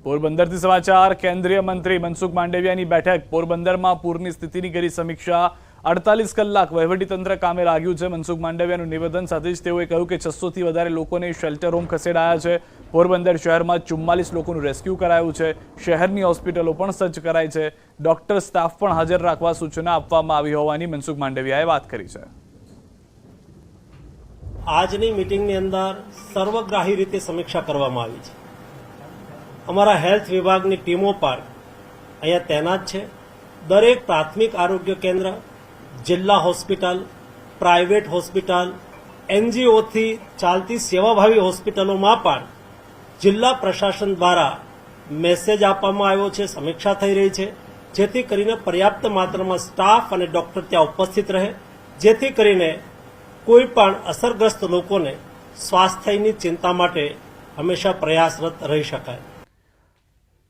પોરબંદરથી સમાચાર। કેન્દ્રીય મંત્રી મનસુખ માંડવિયાની બેઠક। પોરબંદરમાં પૂરની સ્થિતિની કરી સમીક્ષા। 48 કલાક વહીવટીતંત્ર કામે લાગ્યું છે। મનસુખ માંડવિયાનું નિવેદન સાથે જ તેઓએ કહ્યું કે 600 થી વધારે લોકોને શેલ્ટર હોમ ખસેડાયા છે। પોરબંદર શહેરમાં 44 લોકોનું રેસ્ક્યુ કરાયું છે। શહેરની હોસ્પિટલો પણ સજ્જ કરાઈ છે। ડોક્ટર સ્ટાફ પણ હાજર રાખવા સૂચના આપવામાં આવી હોવાની મનસુખ માંડવિયાએ વાત કરી છે। આજની મીટિંગની અંદર સર્વગ્રાહી રીતે સમીક્ષા કરવામાં આવી છે। અમારા હેલ્થ વિભાગની ટીમો પણ અહીંયા તૈનાત છે। દરેક પ્રાથમિક આરોગ્ય કેન્દ્ર, જિલ્લા હોસ્પિટલ, પ્રાઇવેટ હોસ્પિટલ, એનજીઓથી ચાલતી સેવાભાવી હોસ્પિટલોમાં પણ જિલ્લા પ્રશાસન દ્વારા મેસેજ આપવામાં આવ્યો છે, સમીક્ષા થઈ રહી છે, જેથી કરીને પર્યાપ્ત માત્રામાં સ્ટાફ અને ડોક્ટર ત્યાં ઉપસ્થિત રહે, જેથી કરીને કોઈ પણ અસરગ્રસ્ત લોકોને સ્વાસ્થ્યની ચિંતા માટે હંમેશા પ્રયાસરત રહી શકાય।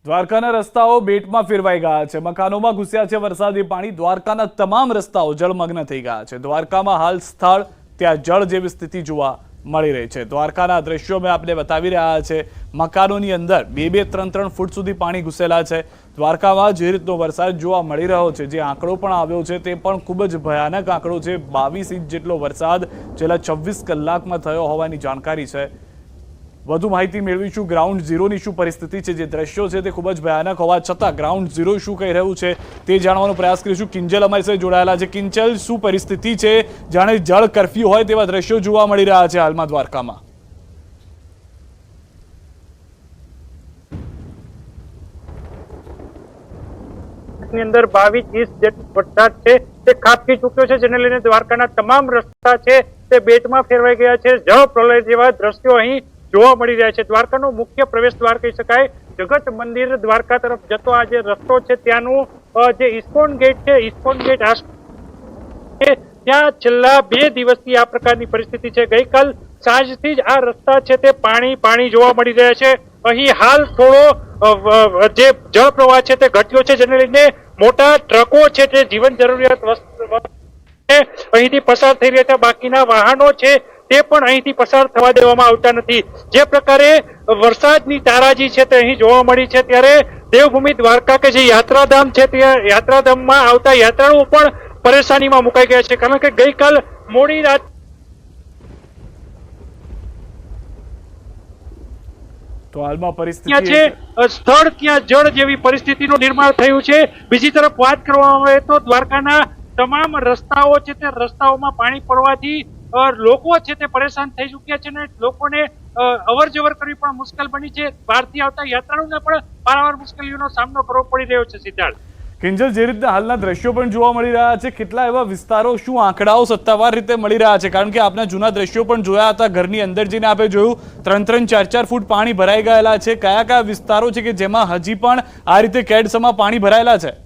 દ્વારકાના રસ્તાઓ બેટમાં ફેરવાઈ ગયા છે। મકાનોમાં ઘૂસ્યા છે વરસાદી પાણી। દ્વારકાના તમામ રસ્તાઓ જળમગ્ન થઈ ગયા છે। દ્વારકામાં હાલ સ્થળ ત્યાં જળ જેવી સ્થિતિ જોવા મળી રહી છે। દ્વારકાના દ્રશ્યો મેં આપને બતાવી રહ્યા છે। મકાનોની અંદર 2-2, 3-3 ફૂટ સુધી પાણી ઘૂસેલા છે। દ્વારકામાં જે રીતનો વરસાદ જોવા મળી રહ્યો છે, જે આંકડો પણ આવ્યો છે તે પણ ખૂબ જ ભયાનક આંકડો છે। 22 ઇંચ જેટલો વરસાદ છેલ્લા 26 કલાકમાં થયો હોવાની જાણકારી છે। વધુ માહિતી મેળવીશું। ગ્રાઉન્ડ ઝીરોની શું પરિસ્થિતિ છે, જે દ્રશ્યો છે તે ખૂબ જ ભયાનક હોવા છતાં ગ્રાઉન્ડ ઝીરો શું કહી રહ્યું છે તે જાણવાનો પ્રયાસ કરીશું। કિંજલ અમારી સાથે જોડાયેલા છે। કિંજલ, શું પરિસ્થિતિ છે? જાણે જળ કર્ફ્યુ હોય તેવા દ્રશ્યો જોવા મળી રહ્યા છે હાલમાં દ્વારકામાં। અંદર 22 ઇંચ જેટલો વરસાદ છે તે ખાબકી ચૂક્યો છે, જેને લઈને દ્વારકાના તમામ રસ્તા છે તે બેટમાં ફેરવાઈ ગયા છે। જળ પ્રલય જેવા દ્રશ્યો અહીં જોવા મળી રહ્યા છે। દ્વારકાનો મુખ્ય પ્રવેશ દ્વાર કહી શકાય। જગત મંદિર દ્વારકા તરફ જતો આ જે રસ્તો છે ત્યાંનું જે ઇસ્કોન ગેટ છે, ઇસ્કોન ગેટ ત્યાં છેલ્લા 2 દિવસથી આ પ્રકારની પરિસ્થિતિ છે। ગઈકાલ સાંજથી જ આ રસ્તા છે તે પાણી જોવા મળી રહ્યા છે। અહીં હાલ થોડો જે જળ પ્રવાહ છે તે ઘટ્યો છે, જેને લઈને મોટા ટ્રકો છે તે જીવન જરૂરિયાત અહીંથી પસાર થઈ રહ્યા છે। બાકીના વાહનો છે તે પણ અહીંથી પસાર થવા દેવામાં આવતા નથી। જે પ્રકારે વરસાદની તારાજી છે તે અહીં જોવા મળી છે, ત્યારે દેવભૂમિ દ્વારકા કે જે યાત્રાધામ છે તે યાત્રાધામમાં આવતા યાત્રાળુઓ પણ પરેશાનીમાં મુકાઈ ગયા છે, કારણ કે ગઈકાલ મોડી રાત તો હાલમાં પરિસ્થિતિ છે સ્થળ ત્યાં જળ જેવી પરિસ્થિતિનું નિર્માણ થયું છે। બીજી તરફ વાત કરવામાં આવે તો દ્વારકાના તમામ રસ્તાઓ છે તે રસ્તાઓમાં પાણી પડવાથી લોકો છે તે પરેશાન થઈ ચૂક્યા છે, અને લોકોને અવર જવર કરવી પણ મુશ્કેલ બની છે। બહારથી આવતા યાત્રાળુઓને પણ પારાવાર મુશ્કેલીઓનો સામનો કરવો પડી રહ્યો છે। સિદ્ધાર્થ, કિંજલ, જે રીતના હાલના દ્રશ્યો પણ જોવા મળી રહ્યા છે, કેટલા એવા વિસ્તારો, શું આંકડાઓ સત્તાવાર રીતે મળી રહ્યા છે? કારણ કે આપના જૂના દ્રશ્યો પણ જોયા હતા, ઘરની અંદર જઈને આપણે જોયું 3-3, 4-4 ફૂટ પાણી ભરાઈ ગયેલા છે। કયા કયા વિસ્તારો છે કે જેમાં હજી પણ આ રીતે કેડસમાં પાણી ભરાયેલા છે?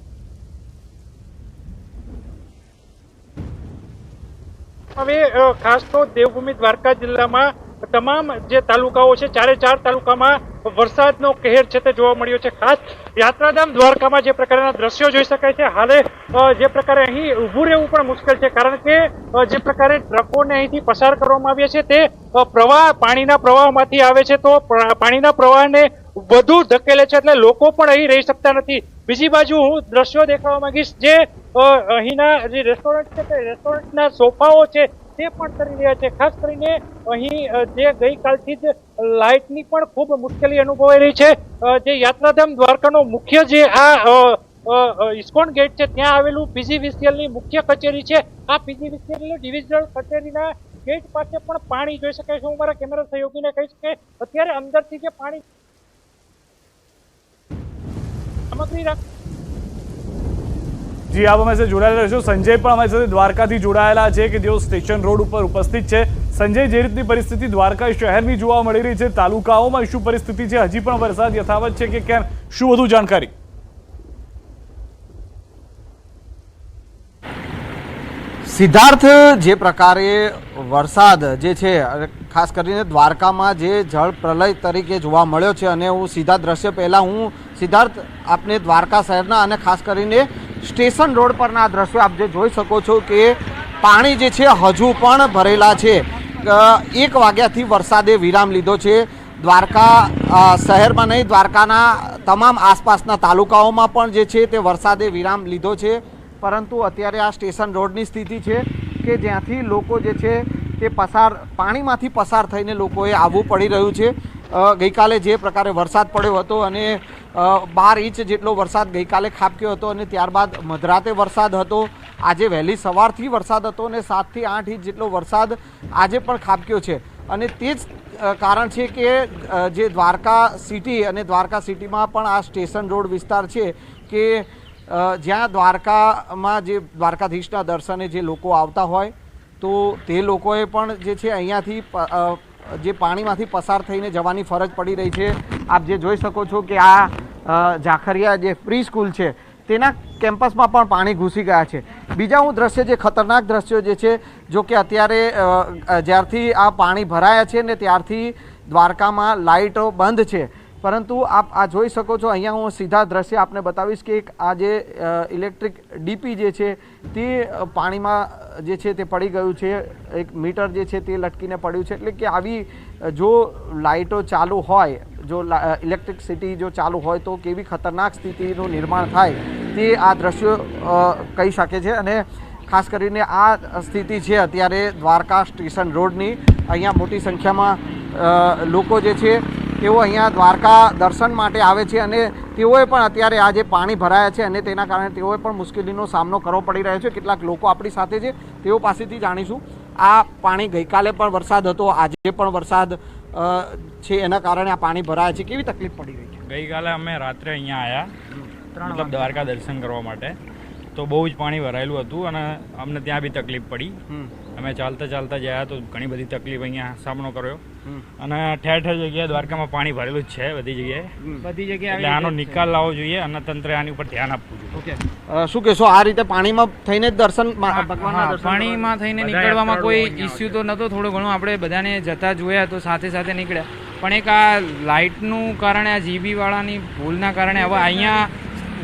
હવે ખાસ તો દેવભૂમિ દ્વારકા જિલ્લામાં તમામ જે તાલુકાઓ છે, 4 તાલુકામાં વરસાદનો કહેર છે તે જોવા મળ્યો છે। ખાસ યાત્રાધામ દ્વારકામાં જે પ્રકારના દ્રશ્યો જોઈ શકાય છે, હાલે જે પ્રકારે અહીં ઊભું રહેવું પણ મુશ્કેલ છે, કારણ કે જે પ્રકારે ટ્રકોને અહીંથી પસાર કરવામાં આવ્યા છે તે પાણીના પ્રવાહમાંથી આવે છે, તો પાણીના પ્રવાહને વધુ ધકેલે છે, એટલે લોકો પણ અહીં રહી શકતા નથી। બીજી બાજુ હું દ્રશ્યો દેખાવા માંગીશ, જે અહીંના જે રેસ્ટોરન્ટ છે તે રેસ્ટોરન્ટના સોફાઓ છે તે પણ તરી રહ્યા છે। ખાસ કરીને અહીં જે ગઈકાલથી જ લાઇટની પણ ખૂબ મુશ્કેલી અનુભવાઈ રહી છે। જે યાત્રાધામ દ્વારકાનો મુખ્ય જે આ ઇસ્કોન ગેટ છે ત્યાં આવેલું પીજીવીસીએલની મુખ્ય કચેરી છે, આ પીજીવીસીએલની ડિવિઝનલ કચેરીના ગેટ પાસે પણ પાણી જોઈ શકાય છે। હું મારા કેમેરા સહયોગીને કહીશ કે અત્યારે અંદરથી જે પાણી સામગ્રી જી, આપ અમારી સાથે જોડાયેલા રહેશો। સંજય પણ અમારી સાથે દ્વારકાથી જોડાયેલા છે કે જેઓ સ્ટેશન રોડ ઉપર ઉપસ્થિત છે। સંજય, જે રીતની પરિસ્થિતિ દ્વારકા શહેરની જોવા મળી રહી છે, તાલુકાઓમાં શું પરિસ્થિતિ છે? હજી પણ વરસાદ યથાવત છે કે કેમ? શું વધુ જાણકારી? સિદ્ધાર્થ, જે પ્રકારે વરસાદ જે છે ખાસ કરીને દ્વારકામાં જે જળ પ્રલય તરીકે જોવા મળ્યો છે, અને હું સીધા દ્રશ્ય પહેલાં હું સિદ્ધાર્થ આપને દ્વારકા શહેરના અને ખાસ કરીને સ્ટેશન રોડ પરના આ દ્રશ્યો આપ જે જોઈ શકો છો કે પાણી જે છે હજુ પણ ભરેલા છે। 1 વાગ્યાથી વરસાદે વિરામ લીધો છે। દ્વારકા શહેરમાં નહીં, દ્વારકાના તમામ આસપાસના તાલુકાઓમાં પણ જે છે તે વરસાદે વિરામ લીધો છે. પરંતુ અત્યારે આ સ્ટેશન રોડની સ્થિતિ છે કે જ્યાંથી લોકો જે છે તે પાણીમાંથી પસાર થઈને લોકોએ આવવું પડી રહ્યું છે. ગઈકાલે જે પ્રકારે વરસાદ પડ્યો હતો અને 12 ઇંચ જેટલો વરસાદ ગઈકાલે ખાબક્યો હતો અને ત્યારબાદ મધરાતે વરસાદ હતો. આજે વહેલી સવારથી વરસાદ હતો અને 7 થી 8 ઇંચ જેટલો વરસાદ આજે પણ ખાબક્યો છે. અને તે જ કારણ છે કે જે દ્વારકા સિટી અને દ્વારકા સિટીમાં પણ આ સ્ટેશન રોડ વિસ્તાર છે કે જ્યાં દ્વારકામાં જે દ્વારકાધીશના દર્શને જે લોકો આવતા હોય તો તે લોકોએ પણ જે છે અહીંયાથી જે પાણીમાંથી પસાર થઈને જવાની ફરજ પડી રહી છે. આપ જે જોઈ શકો છો કે આ ઝાખરિયા જે પ્રી સ્કૂલ છે તેના કેમ્પસમાં પણ પાણી ઘૂસી ગયા છે. બીજા દ્રશ્ય જે ખતરનાક દ્રશ્યો જે છે, જો કે અત્યારે જ્યારથી આ પાણી ભરાયા છે ને ત્યારથી દ્વારકામાં લાઇટો બંધ છે. પરંતુ આપ આ જોઈ શકો છો, અહીંયા હું સીધા દ્રશ્ય આપને બતાવીશ કે આ જે ઇલેક્ટ્રિક ડીપી જે છે તે પાણીમાં જે છે તે પડી ગયું છે. એક મીટર જે છે તે લટકીને પડ્યું છે. એટલે કે આવી જો લાઇટો ચાલુ હોય, જો ઇલેક્ટ્રિસિટી જો ચાલુ હોય તો કેવી ખતરનાક સ્થિતિનું નિર્માણ થાય તે આ દ્રશ્યો કહી શકે છે. અને ખાસ કરીને આ સ્થિતિ છે અત્યારે દ્વારકા સ્ટેશન રોડની. અહીંયા મોટી સંખ્યામાં લોકો જે છે તેઓ અહીંયા દ્વારકા દર્શન માટે આવે છે અને તેઓએ પણ અત્યારે આ જે પાણી ભરાયા છે અને તેના કારણે તેઓએ પણ મુશ્કેલીનો સામનો કરવો પડી રહ્યો છે. કેટલાક લોકો આપણી સાથે છે, તેઓ પાસેથી જાણીશું. આ પાણી ગઈકાલે પણ વરસાદ હતો, આજે પણ વરસાદ છે, એના કારણે આ પાણી ભરાયા છે. કેવી તકલીફ પડી રહી છે? ગઈકાલે અમે રાત્રે અહીંયા આવ્યા મતલબ દ્વારકા દર્શન કરવા માટે, તો બહુ જ પાણી ભરાયેલું હતું અને અમને ત્યાં બી તકલીફ પડી. અમે ચાલતા ગયા તો ઘણી બધી તકલીફ અહીંયા સામનો કર્યો. અને ઠેર ઠેર જગ્યાએ દ્વારકામાં પાણી ભરેલું જ છે, બધી જગ્યાએ. એટલે આનો નિકાલ લાવવો જોઈએ અને તંત્રે આની ઉપર ધ્યાન આપવું જોઈએ. શું કહેશો, આ રીતે પાણીમાં થઈને દર્શન ભગવાનના દર્શન પાણીમાં થઈને નીકળવામાં કોઈ ઇસ્યુ તો નહોતો. થોડું ઘણું આપણે બધાને જતા જોયા તો સાથે સાથે નીકળ્યા. પણ એક આ લાઇટનું કારણે, આ જીબી વાળાની ભૂલના કારણે હવે અહીંયા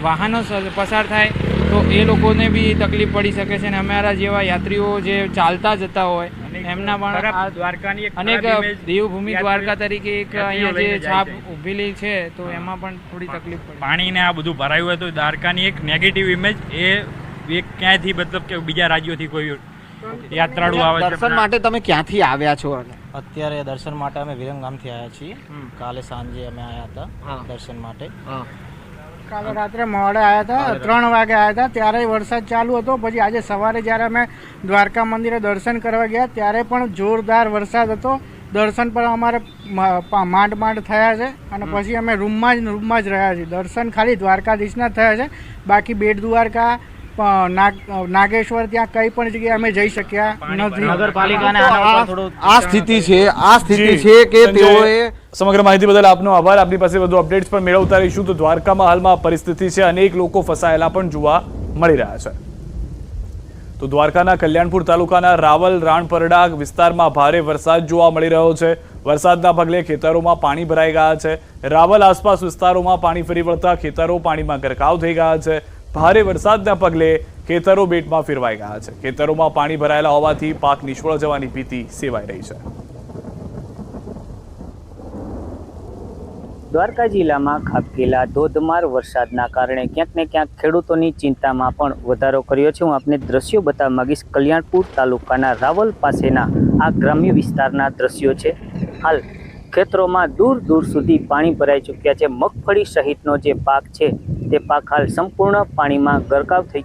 વાહનો પસાર થાય તો એ લોકોને બી તકલીફ પડી શકે છે. અને અમારા જેવા યાત્રીઓ જે ચાલતા જતા હોય એમના પણ દ્વારકાની અનેક દેવભૂમિ દ્વારકા તરીકે એક અહીંયા જે છાપ ઉભેલી છે તો એમાં પણ થોડી તકલીફ પડે. પાણીને આ બધું ભરાયું હોય તો દ્વારકાની એક નેગેટિવ ઇમેજ એ ક્યાંયથી મતલબ કે બીજા રાજ્યોથી કોઈ યાત્રાળુ આવે છે. દર્શન માટે તમે ક્યાંથી આવ્યા છો? અત્યારે દર્શન માટે અમે વિરમગામથી આવ્યા છીએ. કાલે સાંજે અમે આવ્યા હતા દર્શન માટે. કાલે રાત્રે મોડે આવ્યા હતા, 3 વાગે આવ્યા હતા, ત્યારે વરસાદ ચાલુ હતો. પછી આજે સવારે જ્યારે અમે દ્વારકા મંદિરે દર્શન કરવા ગયા ત્યારે પણ જોરદાર વરસાદ હતો. દર્શન પણ અમારે માંડ થયા છે અને પછી અમે રૂમમાં જ રહ્યા છીએ. દર્શન ખાલી દ્વારકાધીશના થયા છે, બાકી બેટ દ્વારકા, નાગેશ્વર ત્યાં કઈ પણ જગ્યાએ અમે જઈ શક્યા નથી. નગરપાલિકાને આ સ્થિતિ છે કે તેઓએ સમગ્ર માહિતી બદલ આપનો આભાર. આપની પાસે વધુ અપડેટ્સ પણ મેળવતા રહીશું. તો દ્વારકામાં હાલમાં પરિસ્થિતિ છે, અનેક લોકો ફસાયેલા પણ જોવા મળી રહ્યા છે. તો દ્વારકાના કલ્યાણપુર તાલુકાના રાવલ રાણપરડા વિસ્તારમાં ભારે વરસાદ જોવા મળી રહ્યો છે. વરસાદના પગલે ખેતરોમાં પાણી ભરાઈ ગયા છે. રાવલ આસપાસ વિસ્તારોમાં પાણી ફરી વળતા ખેતરો પાણીમાં ગરકાવ થઈ ગયા છે. ભારે વરસાદના પગલે ખેતરો બેટમાં ફેરવાઈ ગયા છે. ખેતરોમાં પાણી ભરાયેલા હોવાથી પાક નિષ્ફળ જવાની ભીતિ સેવાઈ રહી છે. દ્વારકા જિલ્લામાં ખાબકેલા ધોધમાર વરસાદના કારણે ક્યાંક ને ક્યાંક ખેડૂતોની ચિંતામાં પણ વધારો કર્યો છે. હું આપને દ્રશ્યો બતાવવા માંગીશ. કલ્યાણપુર તાલુકાના રાવલ પાસેના આ ગ્રામ્ય વિસ્તારના દ્રશ્યો છે. હાલ ખેતરોમાં દૂર સુધી પાણી ભરાઈ ચૂક્યા છે. મગફળી સહિતનો જે પાક છે તે પાક હાલ સંપૂર્ણ પાણીમાં ગરકાવ થઈ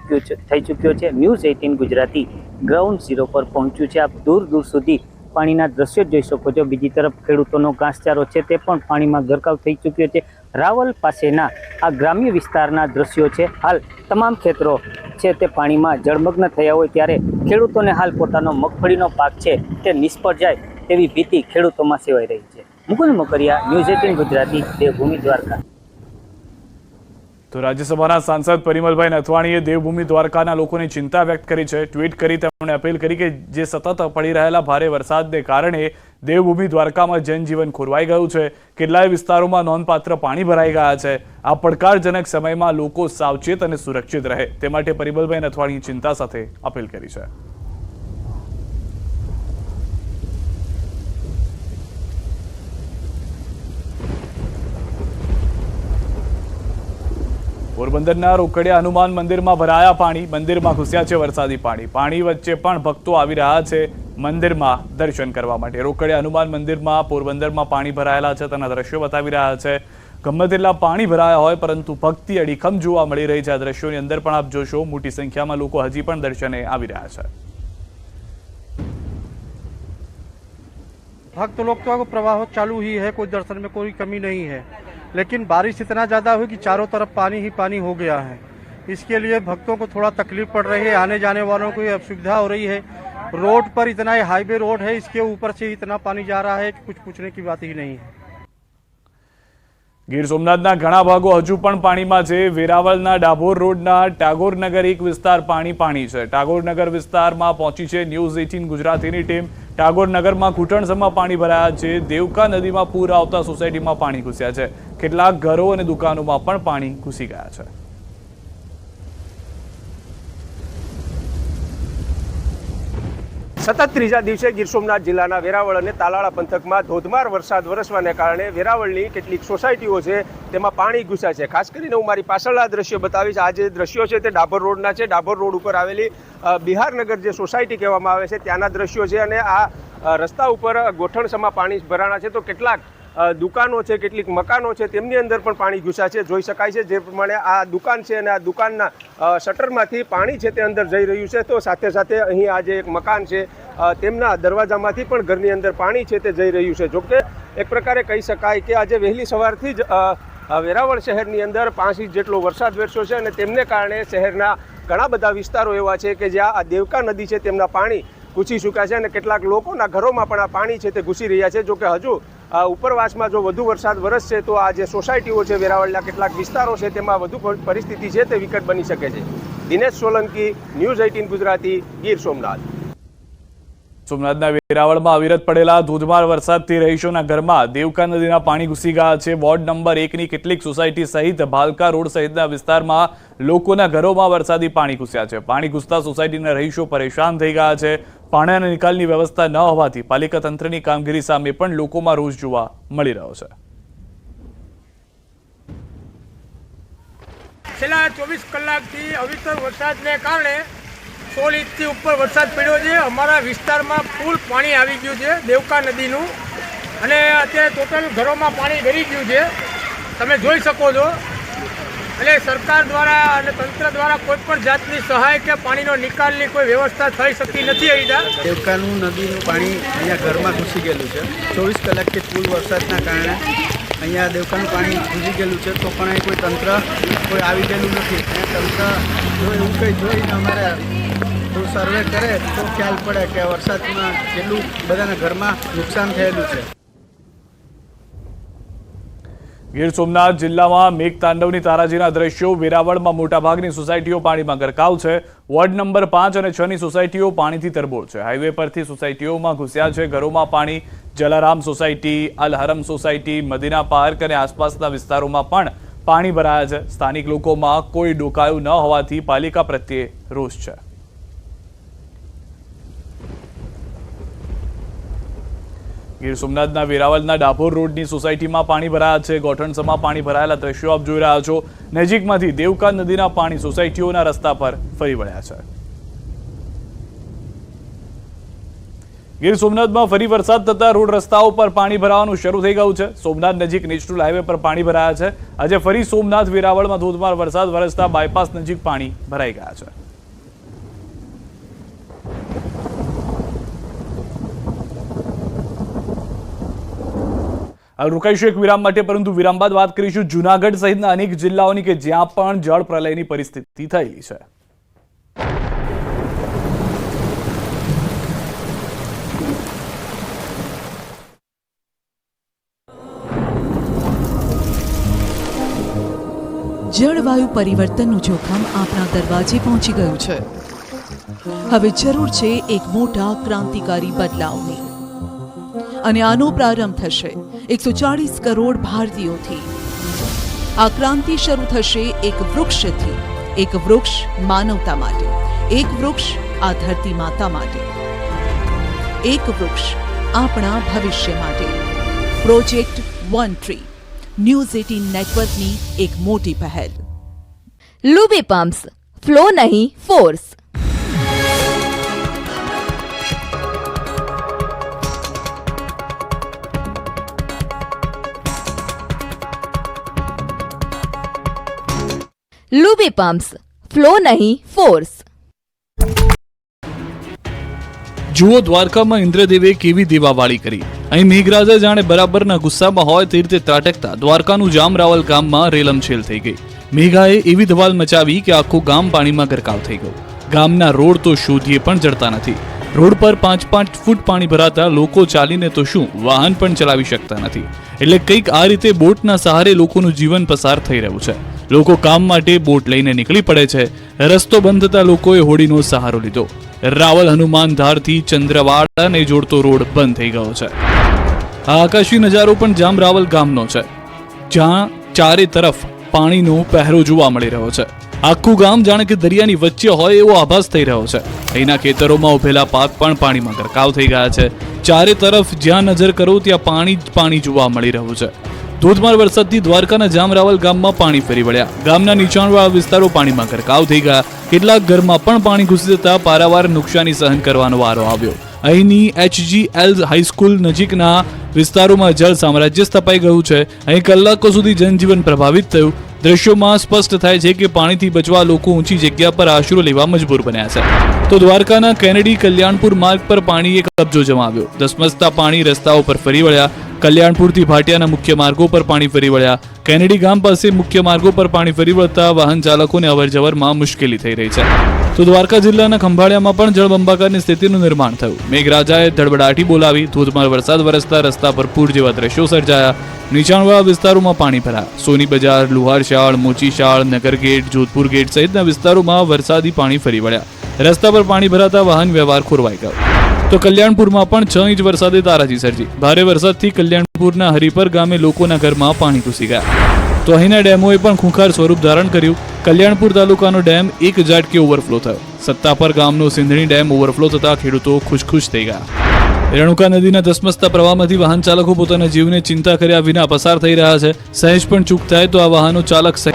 ચૂક્યો છે. ન્યૂઝ 18 ગુજરાતી ગ્રાઉન્ડ ઝીરો પર પહોંચ્યું છે. આપ દૂર સુધી પાણીના દ્રશ્યો જોઈ શકો છો. બીજી તરફ ખેડૂતોનો ઘાસચારો છે તે પણ પાણીમાં ગરકાવ થઈ ચૂક્યો છે. રાવલ પાસેના આ ગ્રામ્ય વિસ્તારના દ્રશ્યો છે. હાલ તમામ ખેતરો છે તે પાણીમાં જળમગ્ન થયા હોય ત્યારે ખેડૂતોને હાલ પોતાનો મગફળીનો પાક છે તે નિષ્ફળ જાય તેવી ભીતિ ખેડૂતોમાં સેવાઈ રહી છે. મુકુંદ મોકરિયા, ન્યૂઝ 18 ગુજરાતી, દેવભૂમિ દ્વારકા. તો રાજ્યસભાના સાંસદ પરિમલભાઈ નથવાણીએ દેવભૂમિ દ્વારકાના લોકોની ચિંતા વ્યક્ત કરી છે. ટ્વીટ કરી તેમણે અપીલ કરી કે જે સતત પડી રહેલા ભારે વરસાદને કારણે દેવભૂમિ દ્વારકામાં જનજીવન ખોરવાઈ ગયું છે. કેટલાય વિસ્તારોમાં નોંધપાત્ર પાણી ભરાઈ ગયા છે. આ પડકારજનક સમયમાં લોકો સાવચેત અને સુરક્ષિત રહે તે માટે પરિમલભાઈ નથવાણીએ ચિંતા સાથે અપીલ કરી છે. પોરબંદરના રોકડિયા હનુમાન મંદિરમાં ભરાયા પાણી, મંદિરમાં ઘૂસ્યા છે વરસાદી પાણી. પાણી વચ્ચે પણ ભક્તો આવી રહ્યા છે મંદિરમાં દર્શન કરવા માટે. રોકડિયા હનુમાન મંદિરમાં પોરબંદરમાં પાણી ભરાયેલા છે તેના દ્રશ્યો બતાવી રહ્યા છે. ગમે તેટલા પાણી ભરાયા હોય પરંતુ ભક્તિ અડીખમ જોવા મળી રહી છે. આ દ્રશ્યોની અંદર પણ આપ જોશો મોટી સંખ્યામાં લોકો હજી પણ દર્શને આવી રહ્યા છે. भक्त लोग तो प्रवाह चालू ही है, कोई दर्शन में कोई कमी नहीं है, लेकिन बारिश इतना ज़्यादा हुई कि चारों तरफ पानी ही पानी हो गया है. इसके लिए भक्तों को थोड़ा तकलीफ पड़ रही है, आने जाने वालों को असुविधा हो रही है. रोड पर इतना हाईवे रोड है, इसके ऊपर से इतना पानी जा रहा है कि कुछ पूछने की बात ही नहीं है. ગીર સોમનાથના ઘણા ભાગો હજુ પણ પાણીમાં છે. વેરાવળના ડાભોર રોડના ટાગોરનગર એક વિસ્તાર પાણી છે. ટાગોરનગર વિસ્તારમાં પહોંચી છે ન્યૂઝ 18 ગુજરાતીની ટીમ. ટાગોરનગરમાં ઘૂંટણસમાં પાણી ભરાયા છે. દેવકા નદીમાં પૂર આવતા સોસાયટીમાં પાણી ઘૂસ્યા છે. કેટલાક ઘરો અને દુકાનોમાં પણ પાણી ઘૂસી ગયા છે. સતત ત્રીજા દિવસે ગીર સોમનાથ જિલ્લાના વેરાવળ અને તાલાળા પંથકમાં ધોધમાર વરસાદ વરસવાને કારણે વેરાવળની કેટલીક સોસાયટીઓ છે તેમાં પાણી ઘૂસ્યા છે. ખાસ કરીને હું મારી પાછળના દ્રશ્યો બતાવીશ. આ જે દ્રશ્યો છે તે ડાભોર રોડના છે. ડાભોર રોડ ઉપર આવેલી બિહારનગર જે સોસાયટી કહેવામાં આવે છે ત્યાંના દ્રશ્યો છે અને આ રસ્તા ઉપર ગોઠણસમાં પાણી ભરાણા છે તો કેટલાક દુકાનો છે, કેટલીક મકાનો છે તેમની અંદર પણ પાણી ઘૂસ્યા છે. જોઈ શકાય છે જે પ્રમાણે આ દુકાન છે અને આ દુકાનના શટરમાંથી પાણી છે તે અંદર જઈ રહ્યું છે. તો સાથે સાથે અહીં આ જે એક મકાન છે તેમના દરવાજામાંથી પણ ઘરની અંદર પાણી છે તે જઈ રહ્યું છે. જોકે એક પ્રકારે કહી શકાય કે આજે વહેલી સવારથી જ વેરાવળ શહેરની અંદર 5 ઇંચ જેટલો વરસાદ વરસ્યો છે અને તેમને કારણે શહેરના ઘણા બધા વિસ્તારો એવા છે કે જ્યાં આ દેવકા નદી છે તેમના પાણી ઘૂસી ચૂક્યા છે અને કેટલાક લોકોના ઘરોમાં પણ આ પાણી છે તે ઘૂસી રહ્યા છે. જોકે હજુ ઉપરવાસમાં જો વધુ વરસાદ વરસશે તો આ જે સોસાયટીઓ છે વેરાવળના કેટલાક વિસ્તારો છે તેમાં વધુ પરિસ્થિતિ છે તે વિકટ બની શકે છે. દિનેશ સોલંકી, ન્યૂઝ 18 ગુજરાતી, ગીર સોમનાથ. સોમનાથના વેરાવળમાં અવિરત પડેલા ધોધમાર વરસાદથી રહીશોના ઘરમાં દેવકા નદીના પાણી ઘૂસી ગયા છે. વોર્ડ નંબર 1ની કેટલીક સોસાયટી સહિત ભાલકા રોડ સહિતના વિસ્તારમાં લોકોના ઘરોમાં વરસાદી પાણી ઘૂસ્યા છે. પાણી ઘૂસતા સોસાયટીના રહીશો પરેશાન થઈ ગયા છે. પાણી અને નિકાલની વ્યવસ્થા ન હોવાથી પાલિકા તંત્રની કામગીરી સામે પણ લોકોમાં રોષ જોવા મળી રહ્યો છે. છેલ્લા 24 કલાકથી અવિરત વરસાદને કારણે 16 ઇંચથી ઉપર વરસાદ પડ્યો છે. અમારા વિસ્તારમાં ફૂલ પાણી આવી ગયું છે દેવકા નદીનું અને અત્યારે ટોટલ ઘરોમાં પાણી ભરી ગયું છે, તમે જોઈ શકો છો. એટલે સરકાર દ્વારા અને તંત્ર દ્વારા કોઈ પણ જાતની સહાય કે પાણીનો નિકાલની કોઈ વ્યવસ્થા થઈ શકતી નથી. અહીંયા દેવકાનું નદીનું પાણી અહીંયા ઘરમાં ઘૂસી ગયેલું છે. 24 કલાકથી ફૂલ વરસાદના કારણે અહીંયા દેવકાનું પાણી ઘૂસી ગયેલું છે તો પણ અહીં કોઈ તંત્ર કોઈ આવી ગયેલું નથી. તંત્ર જો એવું કંઈ જોઈને અમારે થોડું સર્વે કરે તો ખ્યાલ પડે કે વરસાદમાં કેટલું બધાના ઘરમાં નુકસાન થયેલું છે. ગીર સોમનાથ જિલ્લામાં મેઘતાંડવની તારાજીના દ્રશ્યો. વેરાવળમાં મોટાભાગની સોસાયટીઓ પાણીમાં ગરકાવ છે. વોર્ડ નંબર 5 અને 6ની સોસાયટીઓ પાણીથી તરબોળ છે. હાઈવે પરથી સોસાયટીઓમાં ઘૂસ્યા છે ઘરોમાં પાણી. જલારામ સોસાયટી, અલ હરમ સોસાયટી, મદીના પાર્ક અને આસપાસના વિસ્તારોમાં પણ પાણી ભરાયા છે. સ્થાનિક લોકોમાં કોઈ ડોકાયું ન હોવાથી પાલિકા પ્રત્યે રોષ છે. ગીર સોમનાથના વેરાવળના ડાભોર રોડની સોસાયટીમાં પાણી ભરાયા છે. ગોઠણસમાં પાણી ભરાયેલા દ્રશ્યો આપ જોઈ રહ્યા છો. નજીકમાંથી દેવકા નદીના પાણી સોસાયટીઓના રસ્તા પર ફરી વળ્યા છે. ગીર સોમનાથમાં ફરી વરસાદ થતા રોડ રસ્તાઓ પર પાણી ભરાવાનું શરૂ થઈ ગયું છે. સોમનાથ નજીક નેશનલ હાઈવે પર પાણી ભરાયા છે. આજે ફરી સોમનાથ વેરાવળમાં ધોધમાર વરસાદ વરસતા બાયપાસ નજીક પાણી ભરાઈ ગયા છે. હાલ રોકાઈશું એક વિરામ માટે, પરંતુ વિરામ બાદ વાત કરીશું જૂનાગઢ સહિતના અનેક જિલ્લાઓની કે જ્યાં પણ જળ પ્રલયની પરિસ્થિતિ થયેલી છે. જળવાયુ પરિવર્તનનું જોખમ આપણા દરવાજે પહોંચી ગયું છે. હવે જરૂર છે એક મોટા ક્રાંતિકારી બદલાવની અને આનો પ્રારંભ થશે 140 કરોડ ભારતીયોથી. આ ક્રાંતિ શરૂ થશે એક વૃક્ષથી. એક વૃક્ષ માનવતા માટે, એક વૃક્ષ આ ધરતી માતા માટે, એક વૃક્ષ આપણા ભવિષ્ય માટે. પ્રોજેક્ટ વન ટ્રી ન્યૂઝ 18 નેટવર્કની એક મોટી પહેલ. लुबी पम्प्स, फ्लो नहीं फोर्स। लुबी पम्प्स, फ्लो नहीं फोर्स। જુઓ દ્વારકામાં ઇન્દ્રદેવે કેવી દેવાવાળી કરી। અહીં મેઘરાજા જાણે બરાબરના ગુસ્સામાં હોય તે રીતે ત્રાટકતા દ્વારકાનું જામરાવલ ગામમાં રેલમછેલ થઈ ગઈ। મેઘાએ એવી ધમાલ મચાવી કે આખું ગામ પાણીમાં ગરકાવ થઈ ગયું। ગામના રોડ તો શોધીએ પણ જડતા નથી। રોડ પર 5-5 ફૂટ પાણી ભરાતા લોકો ચાલીને તો શું વાહન પણ ચલાવી શકતા નથી। એટલે કંઈક આ રીતે બોટના સહારે લોકોનું જીવન પસાર થઈ રહ્યું છે। લોકો કામ માટે બોટ લઈને નીકળી પડે છે। રસ્તો બંધ થતા લોકોએ હોડીનો સહારો લીધો। રાવલ હનુમાન ધારથી ચંદ્રવાડાને જોડતો રોડ બંધ થઈ ગયો છે। આ આકાશી નજારો પણ જામરાવલ ગામનો છે, જ્યાં ચારે તરફ પાણીનો પહેરો જોવા મળી રહ્યો છે। આખું ગામ જાણે કે દરિયાની વચ્ચે હોય એવો આભાસ થઈ રહ્યો છે। અહીંના ખેતરોમાં ઉભેલા પાક પણ પાણીમાં ગરકાવ થઈ ગયા છે। ચારે તરફ જ્યાં નજર કરો ત્યાં પાણી જ પાણી જોવા મળી રહ્યું છે। ધોધમાર વરસાદથી દ્વારકાના જામરાવલ ગામમાં પાણી ફરી વળ્યા। ગામના નીચાણવાળા વિસ્તારો પાણીમાં ગરકાવ થઈ ગયા। કેટલાક ઘરમાં પણ પાણી ઘૂસી જતા પારાવાર નુકસાની સહન કરવાનો વારો આવ્યો। અહીંની HGL હાઈસ્કૂલ નજીકના વિસ્તારોમાં જળ સામ્રાજ્ય સ્થપાઈ ગયું છે। અહીં કલાકો સુધી જનજીવન પ્રભાવિત થયું। દ્રશ્યોમાં સ્પષ્ટ થાય છે કે પાણીથી બચવા લોકો ઊંચી જગ્યા પર આશરો લેવા મજબૂર બન્યા છે। તો દ્વારકાના કેનેડી કલ્યાણપુર માર્ગ પર પાણીએ કબજો જમાવ્યો। ધસમસતા પાણી રસ્તાઓ પર ફરી વળ્યા। કલ્યાણપુરથી ભાટિયાના મુખ્ય માર્ગો પર પાણી ફરી વળ્યા। કેનેડી ગામ પાસે મુખ્ય માર્ગો પર પાણી ફરી વળતા વાહન ચાલકોને અવરજવરમાં મુશ્કેલી થઈ રહી છે। તો દ્વારકા જિલ્લાના ખંભાળિયામાં પણ જળબંબાકારની સ્થિતિનું નિર્માણ થયું। મેઘરાજાએ ધડબડાટી બોલાવી। ધોધમાર વરસાદ વરસતા રસ્તા પર પૂર જેવા દ્રશ્યો સર્જાયા। નીચાણવાળા વિસ્તારોમાં પાણી ભરાયા। સોની બજાર, લુહારશાળ, મોચીશાળ, નગરગેટ, જોધપુર ગેટ સહિતના વિસ્તારોમાં વરસાદી પાણી ફરી વળ્યા। રસ્તા પર પાણી ભરાતા વાહન વ્યવહાર ખોરવાઈ ગયો। તો કલ્યાણપુરમાં પણ 6 ઇંચ વરસાદે તારાજી સર્જી। ભારે વરસાદથી કલ્યાણપુરના હરિપર ગામે લોકોના ઘરમાં પાણી ઘૂસી ગયા। તો અહીંના ડેમોએ પણ ખૂંખાર સ્વરૂપ ધારણ કર્યું। કલ્યાણપુર તાલુકાનો ડેમ 1 ઝાટકે ઓવરફ્લો થયો। સત્તાપર ગામનો સિંધણી ડેમ ઓવરફ્લો થતા ખેડૂતો ખુશ થઈ ગયા। રેણુકા નદીના ધસમસતા પ્રવાહમાંથી વાહન ચાલકો પોતાના જીવને ચિંતા કર્યા વિના પસાર થઈ રહ્યા છે। સહેજ પણ ચૂક થાય તો આ વાહનો ચાલક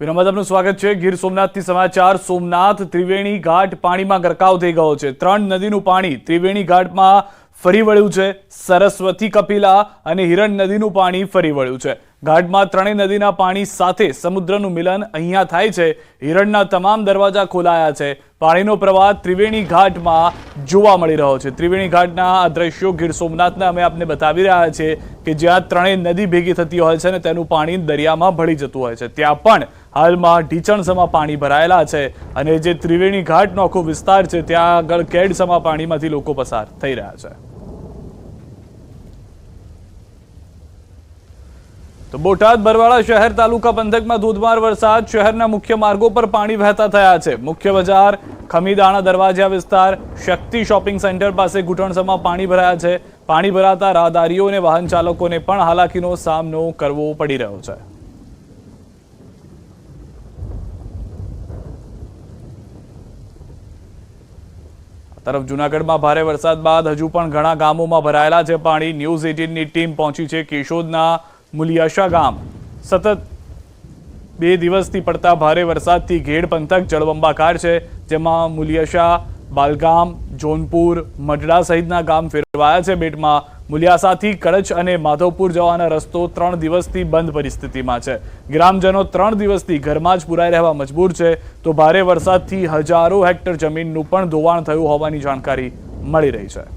વિરામબાદ આપનું સ્વાગત છે। ગીર સોમનાથથી સમાચાર। સોમનાથ ત્રિવેણી ઘાટ પાણીમાં ગરકાવ થઈ ગયો છે। 3 નદીનું પાણી ત્રિવેણી ઘાટમાં ફરી વળ્યું છે। સરસ્વતી, કપિલા અને હિરણ નદીનું પાણી ફરી વળ્યું છે। ઘાટમાં 3 નદીના પાણી સાથે સમુદ્રનું મિલન અહીંયા થાય છે। હિરણના તમામ દરવાજા ખોલાયા છે। પાણીનો પ્રવાહ ત્રિવેણી ઘાટમાં જોવા મળી રહ્યો છે। ત્રિવેણી ઘાટના આ દ્રશ્યો ગીર સોમનાથના અમે આપને બતાવી રહ્યા છીએ કે જ્યાં 3 નદી ભેગી થતી હોય છે અને તેનું પાણી દરિયામાં ભળી જતું હોય છે। ત્યાં પણ હાલમાં ઢીચણસમાં પાણી ભરાયેલા છે અને જે ત્રિવેણી ઘાટનો આખો વિસ્તાર છે ત્યાં આગળ કેડસમાં પાણીમાંથી લોકો પસાર થઈ રહ્યા છે। તો બોટાદ બરવાળા શહેર તાલુકા પંથકમાં ધોધમાર વરસાદ। શહેરના મુખ્ય માર્ગો પર પાણી વહેતા થયા છે। મુખ્ય બજાર, ખમીદાણા દરવાજા વિસ્તાર, શક્તિ શોપિંગ સેન્ટર પાસે ઘૂંટણસમાં પાણી ભરાયા છે। પાણી ભરાતા રાહદારીઓ અને વાહન ચાલકોને પણ હાલાકીનો સામનો કરવો પડી રહ્યો છે। તરફ જૂનાગઢમાં ભારે વરસાદ બાદ હજુ પણ ઘણા ગામોમાં ભરાયેલા છે પાણી। ન્યૂઝ 18ની ટીમ પહોંચી છે કેશોદના મુલિયાશા ગામ। સતત 2 દિવસથી પડતા ભારે વરસાદથી ઘેડ પંથક જળબંબાકાર છે, જેમાં મુલિયાશા, બાલગામ, જોનપુર, મઢડા સહિતના ગામ ફેરવાયા છે બેટમાં। મુલિયાસાથી કડચ અને માધવપુર જવાના રસ્તો 3 દિવસથી બંધ પરિસ્થિતિમાં છે। ગ્રામજનો 3 દિવસથી ઘરમાં જ પુરાઈ રહેવા મજબૂર છે। તો ભારે વરસાદથી હજારો હેક્ટર જમીનનું પણ ધોવાણ થયું હોવાની જાણકારી મળી રહી છે।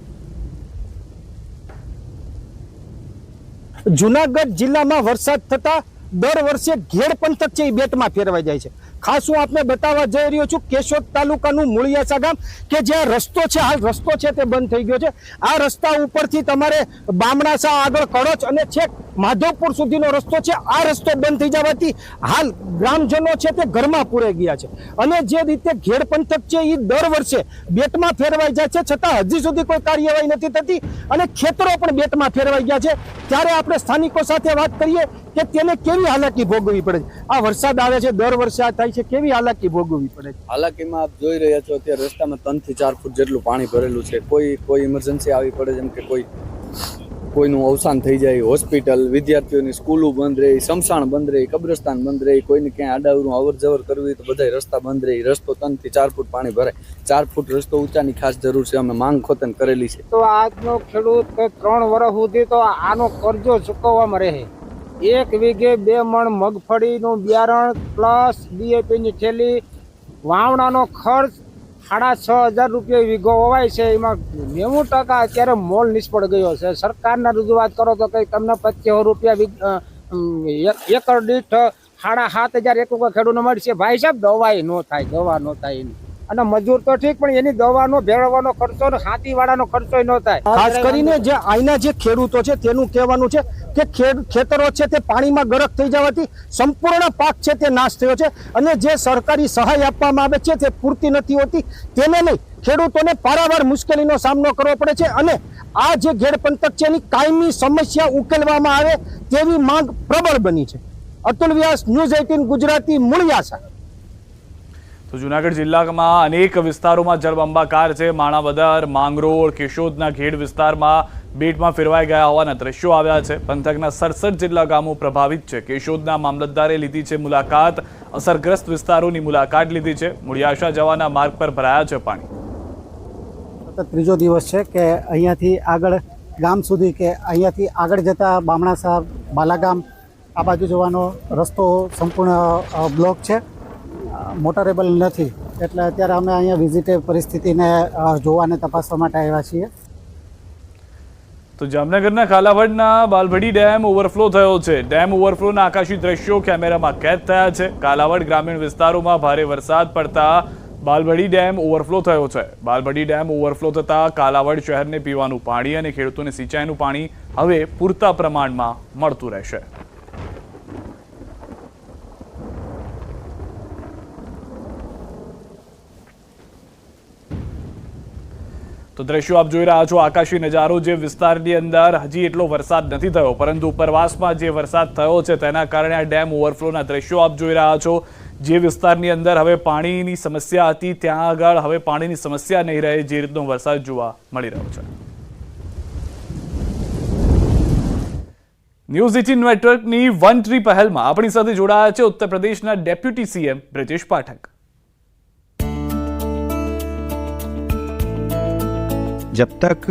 જૂનાગઢ જિલ્લામાં વરસાદ થતા દર વર્ષે ઘેડ પંથક છે એ બેટમાં ફેરવાઈ જાય છે। ખાસ હું આપને બતાવવા જઈ રહ્યો છું કેશોદ તાલુકાનું મુળિયાસા ગામ કે જ્યાં રસ્તો છે, હાલ રસ્તો છે તે બંધ થઈ ગયો છે। આ રસ્તા ઉપરથી તમારે બામણાસા આગળ કડોચ અને છેક માધવપુર સુધીનો રસ્તો છે, આ રસ્તો બંધ થઈ જવાથી હાલ ગ્રામજનો છે તે ઘરમાં પૂરાઈ ગયા છે અને જે રીતે ઘેડ પંથક છે એ દર વર્ષે બેટમાં ફેરવાઈ જાય છે, છતાં હજી સુધી કોઈ કાર્યવાહી નથી થતી અને ખેતરો પણ બેટમાં ફેરવાઈ ગયા છે। ત્યારે આપણે સ્થાનિકો સાથે વાત કરીએ કે તેને કેવી હાલાકી ભોગવવી પડે છે। આ વરસાદ આવે છે, દર વર્ષે આ થાય છે, કેવી હાલાકી ભોગવવી પડે છે? હાલાકીમાં આપ જોઈ રહ્યા છો અત્યારે રસ્તામાં 3 થી 4 ફૂટ જેટલું પાણી ભરેલું છે। કોઈ ઇમરજન્સી આવી પડે, જેમ કે કોઈનું અવસાન થઈ જાય, હોસ્પિટલ, વિદ્યાર્થીઓની સ્કૂલો બંધ રહી, શમશાન બંધ રહી, કબ્રસ્તાન બંધ રહી, કોઈને ક્યાંય આડાવરું અવર જવર કરવી તો બધા રસ્તા બંધ રહી, રસ્તો 3 થી 4 ફૂટ પાણી ભરાય। 4 ફૂટ રસ્તો ઊંચાની ખાસ જરૂર છે, અમે માંગ ખોતન કરેલી છે। તો આજનો ખેડૂત 3 વર્ષ સુધી તો આનો કરજો ચૂકવવામાં રહે। 1 વીઘે 2 મણ મગફળીનું બિયારણ પ્લસ ડીએપીની થેલી, વાવણાનો ખર્ચ 6,500 રૂપિયા વીઘો હોવાય છે, એમાં 90% અત્યારે મોલ નિષ્ફળ ગયો છે। સરકારના રજૂઆત કરો તો કંઈ તમને 2500 રૂપિયા એકર દીઠ 7,500 એક ખેડૂતને મળશે। ભાઈ સાહેબ દવાઈ ન થાય, દવા ન થાય એની, અને મજૂર તો ઠીક પણ એની દવાનો ભેળવવાનો ખર્ચો ને હાથીવાળાનો ખર્ચો ન થાય। ખાસ કરીને જે અહીંના જે ખેડૂતો છે તેનું કહેવાનું છે કે ખેતરો છે તે પાણીમાં ગરક થઈ જવાથી સંપૂર્ણ પાક છે તે નાશ થયો છે અને જે સરકારી સહાય આપવામાં આવે છે તે પૂરતી નથી હોતી, તેને નહીં ખેડૂતોને પારાવાર મુશ્કેલીનો સામનો કરવો પડે છે અને આ જે ઘેડ પંથક છે એની કાયમી સમસ્યા ઉકેલવામાં આવે તેવી માંગ પ્રબળ બની છે। અતુલ વ્યાસ, ન્યૂઝ 18 ગુજરાતી, મૂળિયાસા। તો જૂનાગઢ જિલ્લામાં અનેક વિસ્તારોમાં જળબંબાકાર છે। માણાવદર, માંગરોળ, કેશોદના ઘેડ વિસ્તારમાં બેટમાં ફેરવાઈ ગયા હોવાના દ્રશ્યો આવ્યા છે। પંથકના 67 જેટલા ગામો પ્રભાવિત છે। કેશોદના મામલતદારે લીધી છે મુલાકાત, અસરગ્રસ્ત વિસ્તારોની મુલાકાત લીધી છે। મૂળિયાસા જવાના માર્ગ પર ભરાયા છે પાણી। ત્રીજો દિવસ છે કે અહીંયાથી આગળ ગામ સુધી કે અહીંયાથી આગળ જતા બામણાસા, બાલાગામ આ બાજુ જવાનો રસ્તો સંપૂર્ણ બ્લોક છે, મોટરેબલ નથી, એટલે અત્યારે અમે અહીંયા વિઝિટે પરિસ્થિતિને જોવા અને તપાસવા માટે આવ્યા છીએ। તો જામનગરના કાલાવડના બાલભડી ડેમ ઓવરફ્લો થયો છે। ડેમ ઓવરફ્લોના આકાશી દ્રશ્યો કેમેરામાં કેદ થયા છે। કાલાવડ ગ્રામીણ વિસ્તારોમાં ભારે વરસાદ પડતા બાલભડી ડેમ ઓવરફ્લો થયો છે। બાલભડી ડેમ ઓવરફ્લો થતાં કાલાવડ શહેરને પીવાનું પાણી અને ખેડૂતોને સિંચાઈનું પાણી હવે પૂરતા પ્રમાણમાં મળતું રહેશે। તો દ્રશ્યો આપ જોઈ રહ્યા છો, આકાશી નજારો। જે વિસ્તારની અંદર હજી એટલો વરસાદ નથી થયો, પરંતુ ઉપરવાસમાં જે વરસાદ થયો છે તેના કારણે આ ડેમ ઓવરફ્લોના દ્રશ્યો આપ જોઈ રહ્યા છો। જે વિસ્તારની અંદર હવે પાણીની સમસ્યા હતી ત્યાં આગળ હવે પાણીની સમસ્યા નહીં રહે, જે રીતનો વરસાદ જોવા મળી રહ્યો છે। ન્યૂઝ 18 નેટવર્કની વન ટ્રી પહેલમાં આપણી સાથે જોડાયા છે ઉત્તર પ્રદેશના ડેપ્યુટી સીએમ બ્રિજેશ પાઠક। जब तक